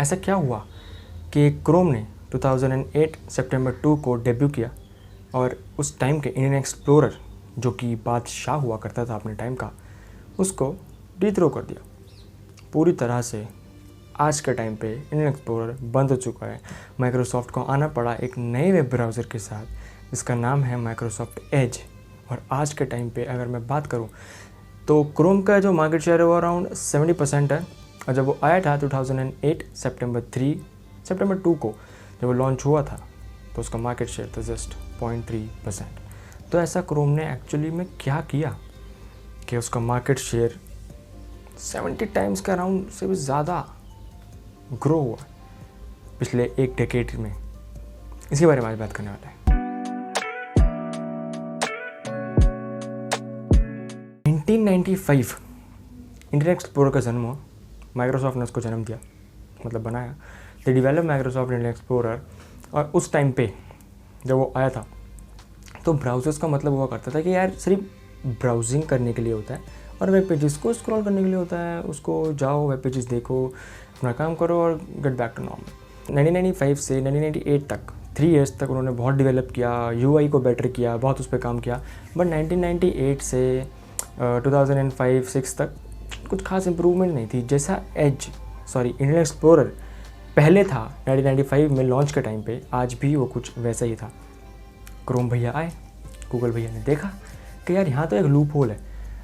ऐसा क्या हुआ कि क्रोम ने 2008 सितंबर 2 को डेब्यू किया और उस टाइम के इंटरनेट एक्सप्लोरर जो कि बादशाह हुआ करता था अपने टाइम का, उसको डिथ्रो कर दिया पूरी तरह से। आज के टाइम पे इंटरनेट एक्सप्लोरर बंद हो चुका है। माइक्रोसॉफ्ट को आना पड़ा एक नए वेब ब्राउज़र के साथ जिसका नाम है माइक्रोसॉफ्ट एज। और आज के टाइम पे अगर मैं बात करूं तो क्रोम का जो मार्केट शेयर है वो अराउंड 70% है। और जब वो आया था 2008 सितंबर 2 को जब वो लॉन्च हुआ था तो उसका मार्केट शेयर था जस्ट 0.3%। तो ऐसा क्रोम ने एक्चुअली में क्या किया कि उसका मार्केट शेयर 70 टाइम्स के अराउंड से भी ज़्यादा ग्रो हुआ पिछले एक डेकेड में। इसके बारे में आज बात करने वाला है। 1995 इंटरनेट एक्सप्लोरर का जन्म हुआ। माइक्रोसॉफ्ट ने उसको जन्म दिया, मतलब बनाया। The develop Microsoft internet explorer. और उस टाइम पे जब वो आया था तो ब्राउज़र्स का मतलब हुआ करता था कि यार सिर्फ ब्राउजिंग करने के लिए होता है और वेब पेजेस को स्क्रॉल करने के लिए होता है। उसको जाओ, वेब पेजेस देखो, अपना काम करो और गेट बैक टू नॉर्मल। 1995 से 1998 तक 3 इयर्स तक उन्होंने बहुत डेवलप किया, यूआई को बेटर किया, बहुत उस पर काम किया। बट 1998 से 2005-6 तक कुछ खास इम्प्रूवमेंट नहीं थी। जैसा इंटरनेट एक्सप्लोरर पहले था 1995 में लॉन्च के टाइम पे, आज भी वो कुछ वैसा ही था। क्रोम भैया आए, गूगल भैया ने देखा कि यार यहाँ तो एक लूप होल है।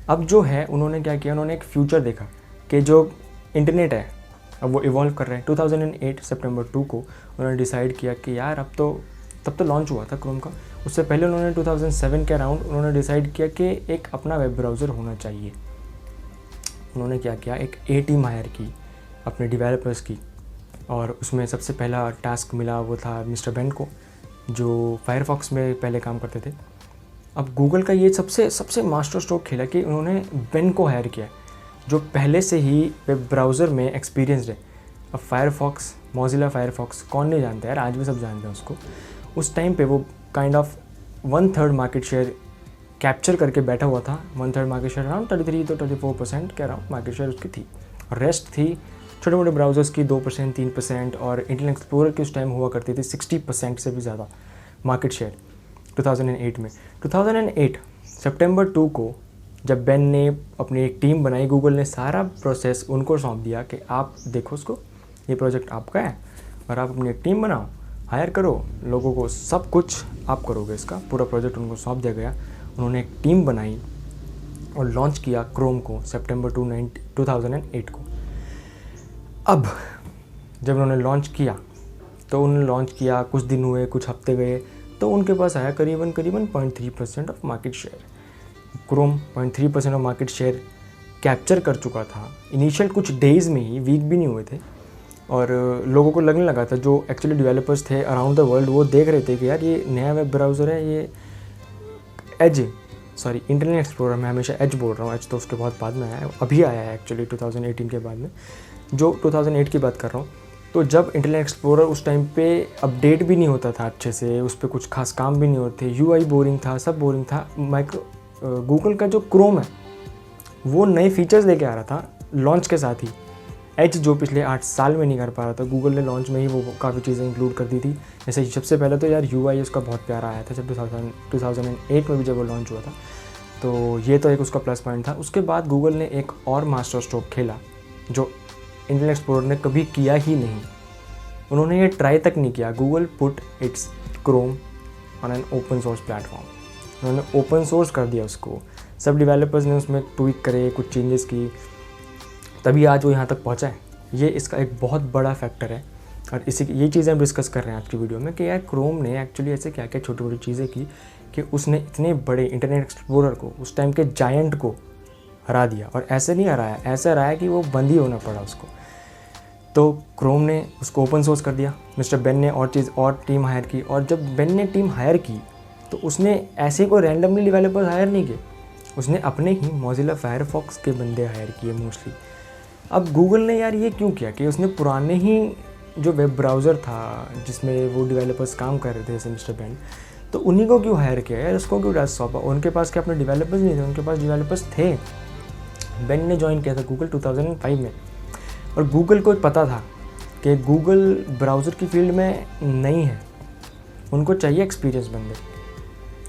अब जो है उन्होंने क्या किया, उन्होंने एक फ्यूचर देखा कि जो इंटरनेट है अब वो इवॉल्व कर रहे हैं। 2008 सितंबर 2 को उन्होंने डिसाइड किया कि यार अब तो तब तो लॉन्च हुआ था क्रोम का। उससे पहले उन्होंने 2007 के अराउंड उन्होंने डिसाइड किया कि एक अपना वेब ब्राउज़र होना चाहिए। उन्होंने क्या किया, एक टीम हायर की अपने डेवलपर्स की, और उसमें सबसे पहला टास्क मिला वो था मिस्टर बेन को, जो फायरफॉक्स में पहले काम करते थे। अब गूगल का ये सबसे मास्टर स्ट्रोक खेला कि उन्होंने बेन को हायर किया जो पहले से ही वेब ब्राउज़र में एक्सपीरियंसड है। अब फायरफॉक्स, मोज़िला फायरफॉक्स कौन नहीं जानता यार, आज भी सब जानते हैं उसको। उस टाइम पे वो kind of 1/3 market share capture करके बैठा हुआ था। 1/3 मार्केट शेयर अराउंड 33 to 34% के अराउंड मार्केट शेयर उसकी थी। और रेस्ट थी छोटे मोटे ब्राउज़र्स की 2%, 3%। और इंटरनेट एक्सप्लोरर की उस टाइम हुआ करती थी 60% से भी ज़्यादा मार्केट शेयर 2008 में। 2008 सितंबर 2 को जब बेन ने अपनी एक टीम बनाई, गूगल ने सारा प्रोसेस उनको सौंप दिया कि आप देखो उसको, ये प्रोजेक्ट आपका है और आप अपनी एक टीम बनाओ, हायर करो लोगों को, सब कुछ आप करोगे। इसका पूरा प्रोजेक्ट उनको सौंप दिया गया। उन्होंने एक टीम बनाई और लॉन्च किया क्रोम को सितंबर 2008 को। अब जब उन्होंने लॉन्च किया तो उन्होंने लॉन्च किया, कुछ दिन हुए, कुछ हफ्ते गए, तो उनके पास आया करीबन 0.3% of market share. Chrome 0.3% of market share capture कर चुका था इनिशियल कुछ डेज़ में ही, वीक भी नहीं हुए थे। और लोगों को लगने लगा था, जो एक्चुअली डेवलपर्स थे अराउंड द वर्ल्ड, वो देख रहे थे कि यार ये नया वेब ब्राउज़र है, ये इंटरनेट एक्सप्लोरर, मैं हमेशा एज बोल रहा हूँ, एज तो उसके बहुत बाद में आया है, अभी आया है एक्चुअली 2018 के बाद में, जो 2008 की बात कर रहा हूँ। तो जब इंटरनेट एक्सप्लोरर उस टाइम पे अपडेट भी नहीं होता था अच्छे से, उस पर कुछ खास काम भी नहीं होते, यूआई बोरिंग था, सब बोरिंग था। गूगल का जो क्रोम है वो नए फीचर्स लेके आ रहा था लॉन्च के साथ ही। एज जो पिछले 8 साल में नहीं कर पा रहा था, गूगल ने लॉन्च में ही वो काफ़ी चीज़ें इंक्लूड कर दी थी। जैसे सबसे पहले तो यार यूआई उसका बहुत प्यारा आया था जब 2008 में भी जब वो लॉन्च हुआ था, तो ये तो एक उसका प्लस पॉइंट था। उसके बाद गूगल ने एक और मास्टर स्ट्रोक खेला जो इंटरनेट एक्सप्लोरर ने कभी किया ही नहीं। उन्होंने ये ट्राई तक नहीं किया। Google put it's Chrome on an open source platform. उन्होंने ओपन सोर्स कर दिया उसको, सब डेवलपर्स ने उसमें ट्वीक करे, कुछ चेंजेस की, तभी आज वो यहाँ तक पहुँचा है। ये इसका एक बहुत बड़ा फैक्टर है और ये चीज़ें हम डिस्कस कर रहे हैं आज की वीडियो में कि यार क्रोम ने एक्चुअली ऐसे क्या क्या छोटी छोटी चीज़ें की कि उसने इतने बड़े इंटरनेट एक्सप्लोरर को, उस टाइम के जायंट को हरा दिया। और ऐसे नहीं हराया, ऐसे हराया कि वो बंद ही होना पड़ा उसको। तो क्रोम ने उसको ओपन सोर्स कर दिया, मिस्टर बेन ने और टीम हायर की। और जब बेन ने टीम हायर की तो उसने ऐसे कोई रैंडमली डेवलपर्स हायर नहीं किए, उसने अपने ही मोज़िला फायरफॉक्स के बंदे हायर किए मोस्टली। अब गूगल ने यार ये क्यों किया कि उसने पुराने ही जो वेब ब्राउज़र था जिसमें वो डेवलपर्स काम कर रहे थे जैसे मिस्टर बेन, तो उन्हीं को क्यों हायर किया यार, उसको क्यों टास्क सौंपा। उनके पास क्या अपने डेवलपर्स नहीं थे, उनके पास डेवलपर्स थे। बेन ने ज्वाइन किया था गूगल 2005 में और गूगल को पता था कि गूगल ब्राउज़र की फील्ड में नहीं है, उनको चाहिए एक्सपीरियंस बंदे,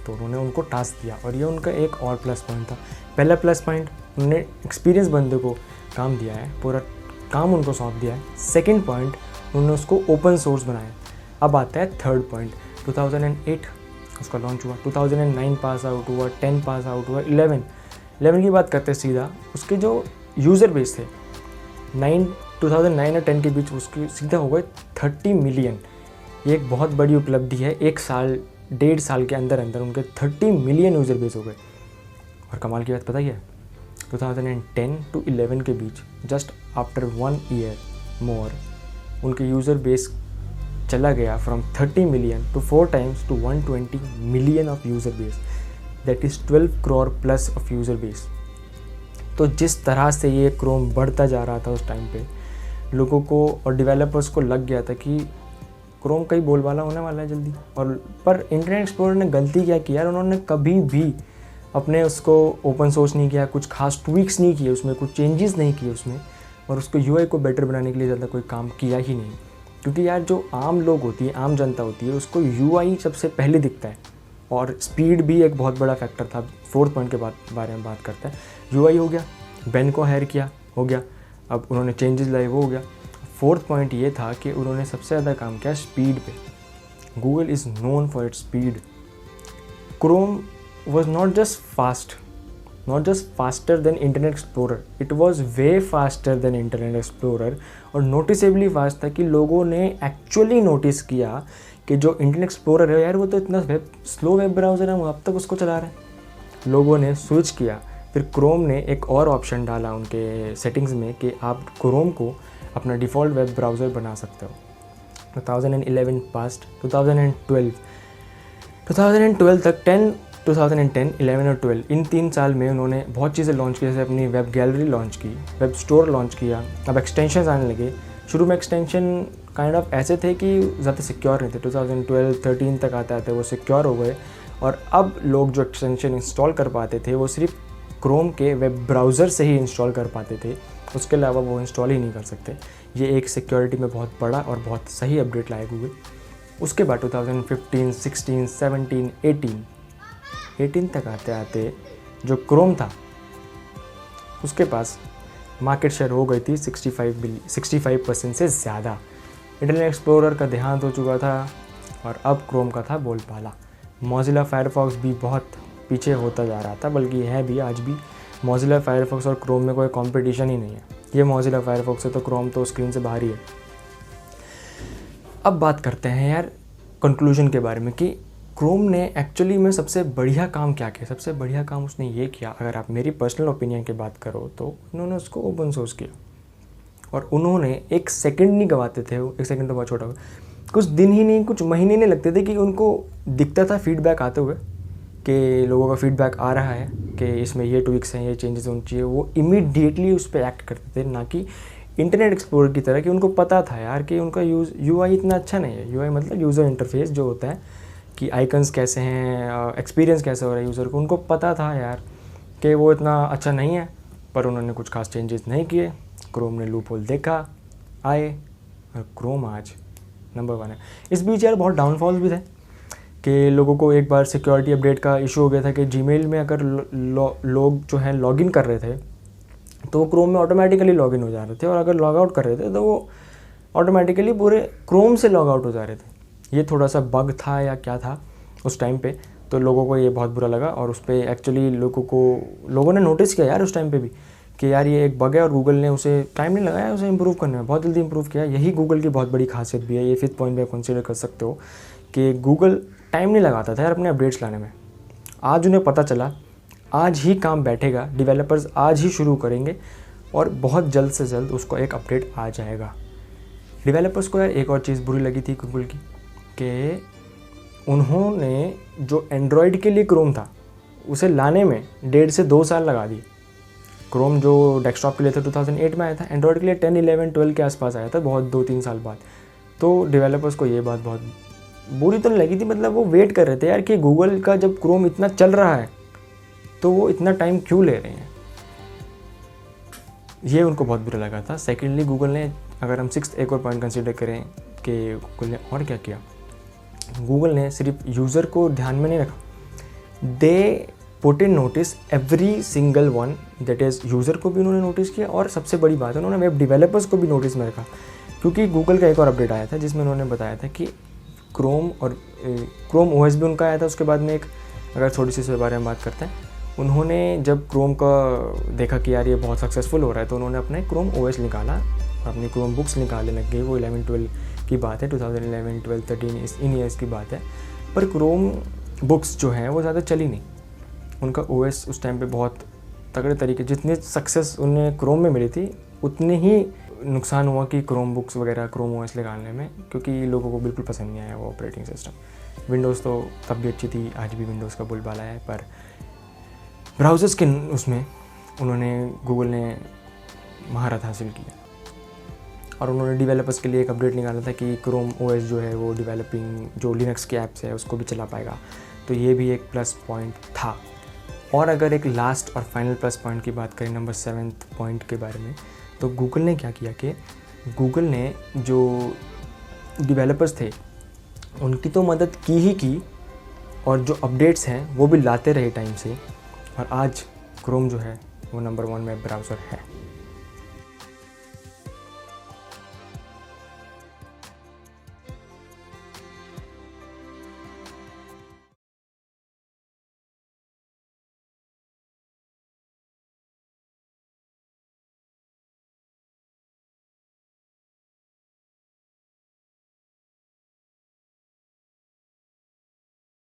तो उन्होंने उनको टास्क दिया और ये उनका एक और प्लस पॉइंट था। पहला प्लस पॉइंट, उन्होंने एक्सपीरियंस बंदे को काम दिया है, पूरा काम उनको सौंप दिया है। सेकंड पॉइंट, उन्होंने उसको ओपन सोर्स बनाया। अब आता है थर्ड पॉइंट, 2008 उसका लॉन्च हुआ, 2009 पास आउट हुआ, 10 पास आउट हुआ, 11 की बात करते हैं सीधा, उसके जो यूज़र बेस थे 2009 और 10 के बीच उसके सीधा हो गए 30 मिलियन। ये एक बहुत बड़ी उपलब्धि है, 1-1.5 साल के अंदर अंदर उनके 30 मिलियन यूज़र बेस हो गए। और कमाल की बात पता ही है, 2010 to 11 के बीच जस्ट आफ्टर 1 ईयर मोर उनके यूज़र बेस चला गया from 30 million to 4 times to 120 million of user base, that is 12 crore plus of user base. तो जिस तरह से ये क्रोम बढ़ता जा रहा था उस टाइम पे, लोगों को और डेवलपर्स को लग गया था कि क्रोम कई बोलबाला होने वाला है जल्दी। और पर इंटरनेट एक्सप्लोरर ने गलती क्या किया, उन्होंने कभी भी अपने उसको ओपन सोर्स नहीं किया, कुछ खास ट्वीक्स नहीं किए उसमें, कुछ चेंजेस नहीं किए उसमें, और उसको यूआई को बेटर बनाने के लिए ज़्यादा कोई काम किया ही नहीं। क्योंकि यार जो आम लोग होती है, आम जनता होती है, उसको यूआई सबसे पहले दिखता है, और स्पीड भी एक बहुत बड़ा फैक्टर था। फोर्थ पॉइंट के बारे में बात करते हैं। यूआई हो गया, बेन को हायर किया, हो गया, अब उन्होंने चेंजेस लाए, वो हो गया। फोर्थ पॉइंट ये था कि उन्होंने सबसे ज़्यादा काम किया स्पीड पे। Google is known for its speed. Chrome was not just faster than Internet Explorer, it was way faster than Internet Explorer, और नोटिसेबली फास्ट था कि लोगों ने एक्चुअली नोटिस किया कि जो इंटरनेट एक्सप्लोरर है यार, वो तो इतना स्लो वेब ब्राउज़र है, वो अब तक उसको चला रहे हैं। लोगों ने स्विच किया। फिर क्रोम ने एक और ऑप्शन डाला उनके सेटिंग्स में कि आप क्रोम को अपना डिफ़ॉल्ट वेब ब्राउज़र बना सकते हो। 2011 पास्ट, 2012 तक 2010, 11 और 12 इन 3 साल में उन्होंने बहुत चीज़ें लॉन्च की, जैसे अपनी वेब गैलरी लॉन्च की, वेब स्टोर लॉन्च किया, अब एक्सटेंशन आने लगे। शुरू में एक्सटेंशन काइंड ऑफ ऐसे थे कि ज़्यादा सिक्योर नहीं थे, 2012-13 तक आते आते वो सिक्योर हो गए, और अब लोग जो एक्सटेंशन इंस्टॉल कर पाते थे वो सिर्फ क्रोम के वेब ब्राउज़र से ही इंस्टॉल कर पाते थे, उसके अलावा वो इंस्टॉल ही नहीं कर सकते। ये एक सिक्योरिटी में बहुत बड़ा और बहुत सही अपडेट लाया गूगल। उसके बाद 2015, 16, 17, 18 तक आते आते जो क्रोम था उसके पास मार्केट शेयर हो गई थी 65% से ज़्यादा। इंटरनेट एक्सप्लोरर का देहांत हो चुका था और अब क्रोम का था बोलबाला। मोज़िला फायरफॉक्स भी बहुत पीछे होता जा रहा था, बल्कि है भी आज भी। मोज़िला फायरफॉक्स और क्रोम में कोई कंपटीशन ही नहीं है। ये मोज़िला फायरफॉक्स है तो क्रोम तो स्क्रीन से बाहर ही है। अब बात करते हैं यार कंक्लूजन के बारे में कि क्रोम ने एक्चुअली में सबसे बढ़िया काम क्या किया। सबसे बढ़िया काम उसने ये किया, अगर आप मेरी पर्सनल ओपिनियन की बात करो तो उन्होंने उसको ओपन सोर्स किया, और उन्होंने एक सेकंड नहीं गवाते थे। एक सेकंड तो बहुत छोटा हो, कुछ दिन ही नहीं, कुछ महीने नहीं लगते थे कि उनको दिखता था फीडबैक आते हुए कि लोगों का फीडबैक आ रहा है कि इसमें ये ट्विक्स हैं, ये चेंजेस होनी चाहिए। वो इमीडिएटली उस पर एक्ट करते थे, ना कि इंटरनेट एक्सप्लोरर की तरह कि उनको पता था यार कि उनका यूआई इतना अच्छा नहीं है। यूआई मतलब यूज़र इंटरफेस जो होता है कि आइकन्स कैसे हैं, एक्सपीरियंस कैसे हो रहा है यूज़र को, उनको पता था यार कि वो इतना अच्छा नहीं है, पर उन्होंने कुछ खास चेंजेस नहीं किए। क्रोम ने लूप होल देखा, आए, और क्रोम आज नंबर 1 है। इस बीच यार बहुत डाउनफॉल्स भी थे कि लोगों को एक बार सिक्योरिटी अपडेट का इशू हो गया था कि जीमेल में अगर लोग जो हैं लॉगिन कर रहे थे तो क्रोम में ऑटोमेटिकली लॉगिन हो जा रहे थे, और अगर लॉग आउट कर रहे थे तो वो ऑटोमेटिकली पूरे क्रोम से लॉग आउट हो जा रहे थे। ये थोड़ा सा बग था या क्या था उस टाइम पे, तो लोगों को ये बहुत बुरा लगा, और उस पर एक्चुअली लोगों ने नोटिस किया यार उस टाइम पे भी कि यार ये एक बग है, और गूगल ने उसे टाइम नहीं लगाया उसे इम्प्रूव करने में, बहुत जल्दी इम्प्रूव किया। यही गूगल की बहुत बड़ी खासियत भी है। ये 5th पॉइंट में कंसिडर कर सकते हो कि गूगल टाइम नहीं लगाता था यार अपने अपडेट्स लाने में। आज उन्हें पता चला, आज ही काम बैठेगा, डेवलपर्स आज ही शुरू करेंगे, और बहुत जल्द से जल्द उसको एक अपडेट आ जाएगा। डेवलपर्स को यार एक और चीज़ बुरी लगी थी गूगल की कि उन्होंने जो एंड्रॉयड के लिए क्रोम था उसे लाने में 1.5 से 2 साल लगा दिए। क्रोम जो डेस्कटॉप के लिए था 2008 में आया था, एंड्रॉयड के लिए 10, 11, 12 के आसपास आया था, बहुत 2-3 साल बाद। तो डेवलपर्स को ये बात बहुत बुरी तो नहीं लगी थी, मतलब वो वेट कर रहे थे यार कि गूगल का जब क्रोम इतना चल रहा है तो वो इतना टाइम क्यों ले रहे हैं, ये उनको बहुत बुरा लगा था। सेकेंडली गूगल ने अगर हम सिक्स्थ एक और पॉइंट कंसिडर करें कि गूगल ने और क्या किया, गूगल ने सिर्फ यूज़र को ध्यान में नहीं रखा, they put in notice every single one, that is user को भी उन्होंने नोटिस किया और सबसे बड़ी बात है उन्होंने वेब डेवलपर्स को भी नोटिस में रखा। क्योंकि गूगल का एक और अपडेट आया था जिसमें उन्होंने बताया था कि क्रोम ओएस भी उनका आया था। उसके बाद में एक, अगर थोड़ी सी इसके बारे में बात करते हैं, उन्होंने जब क्रोम का देखा कि यार ये बहुत सक्सेसफुल हो रहा है तो उन्होंने अपना क्रोम ओएस निकाला, अपनी क्रोम बुक्स निकालने लग गए। वो 11-12 की बात है, 2011, 12, 13 इन ईयर्स की बात है। पर क्रोम बुक्स जो हैं वो ज़्यादा चली नहीं, उनका ओएस उस टाइम पे बहुत तगड़े तरीके, जितनी सक्सेस उन्हें क्रोम में मिली थी उतनी ही नुकसान हुआ कि क्रोम बुक्स वगैरह क्रोम ओएस निकालने में, क्योंकि लोगों को बिल्कुल पसंद नहीं आया वो ऑपरेटिंग सिस्टम। विंडोज़ तो तब भी अच्छी थी, आज भी विंडोज़ का बोलबाला है, पर ब्राउज़र्स के उसमें गूगल ने महारत हासिल की और उन्होंने डेवलपर्स के लिए एक अपडेट निकाला था कि क्रोम ओएस जो है वो डेवलपिंग जो लिनक्स के ऐप्स है उसको भी चला पाएगा। तो ये भी एक प्लस पॉइंट था। और अगर एक लास्ट और फाइनल प्लस पॉइंट की बात करें, नंबर 7th पॉइंट के बारे में, तो गूगल ने क्या किया कि गूगल ने जो डेवलपर्स थे उनकी तो मदद की ही की और जो अपडेट्स हैं वो भी लाते रहे टाइम से, और आज क्रोम जो है वो नंबर 1 वेब ब्राउज़र है।